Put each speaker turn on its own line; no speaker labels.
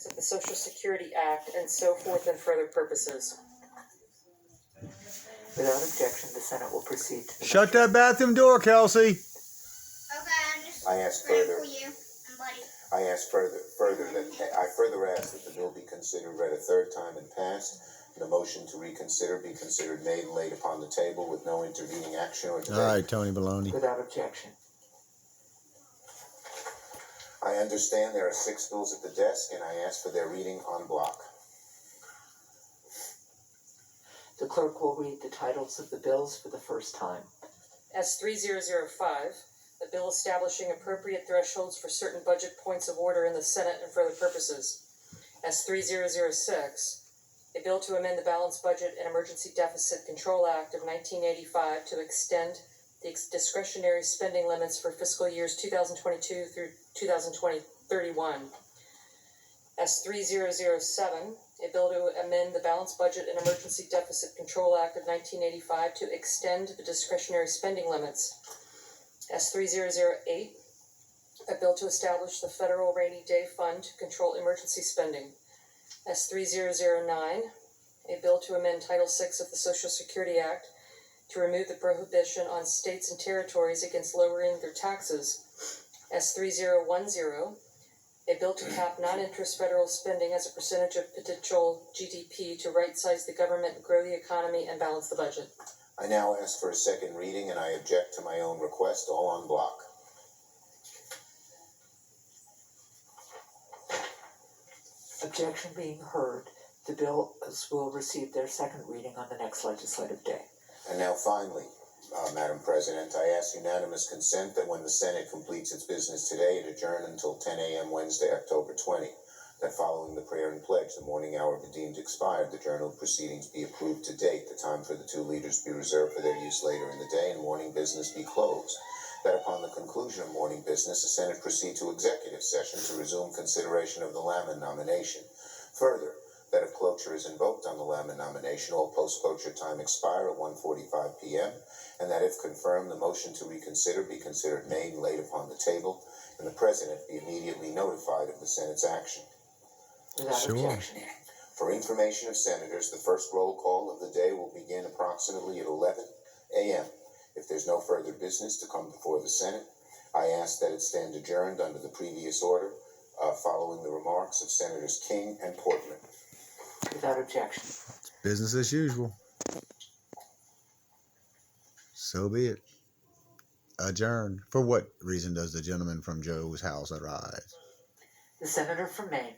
of the Social Security Act, and so forth and further purposes.
Without objection, the Senate will proceed to the
Shut that bathroom door, Kelsey.
Okay, I'm just
I ask
ready
further.
for you and Buddy.
I further ask that the bill be considered read a third time and passed. The motion to reconsider be considered made and laid upon the table with no intervening action or debate.
All right, Tony Baloney.
Without objection.
I understand there are 6 bills at the desk, and I ask for their reading en bloc.
The clerk will read the titles of the bills for the first time.
S3005, a bill establishing appropriate thresholds for certain budget points of order in the Senate and for other purposes. S3006, a bill to amend the Balanced Budget and Emergency Deficit Control Act of 1985 to extend the discretionary spending limits for fiscal years 2022 through 2031. S3007, a bill to amend the Balanced Budget and Emergency Deficit Control Act of 1985 to extend the discretionary spending limits. S3008, a bill to establish the Federal Rainy Day Fund to control emergency spending. S3009, a bill to amend Title VI of the Social Security Act to remove the prohibition on states and territories against lowering their taxes. S3010, a bill to cap non-interest federal spending as a percentage of potential GDP to right-size the government, grow the economy, and balance the budget.
I now ask for a second reading, and I object to my own request, all en bloc.
Objection being heard, the bills will receive their second reading on the next legislative day.
And now finally, Madam President, I ask unanimous consent that when the Senate completes its business today, it adjourn until 10 a.m. Wednesday, October 20. That following the prayer and pledge, the morning hour be deemed expired, the journal of proceedings be approved to date, the time for the 2 leaders be reserved for their use later in the day, and morning business be closed. That upon the conclusion of morning business, the Senate proceed to executive session to resume consideration of the Lamon nomination. Further, that if cloture is invoked on the Lamon nomination, all post-cloture time expire at 1:45 p.m., and that if confirmed, the motion to reconsider be considered made and laid upon the table, and the President be immediately notified of the Senate's action.
Without
Sure.
objection.
For information of senators, the first roll call of the day will begin approximately at 11 a.m. If there's no further business to come before the Senate, I ask that it stand adjourned under the previous order, following the remarks of Senators King and Portman.
Without objection.
Business as usual. So be it. Adjourn. For what reason does the gentleman from Joe's house arise?
The senator from Maine.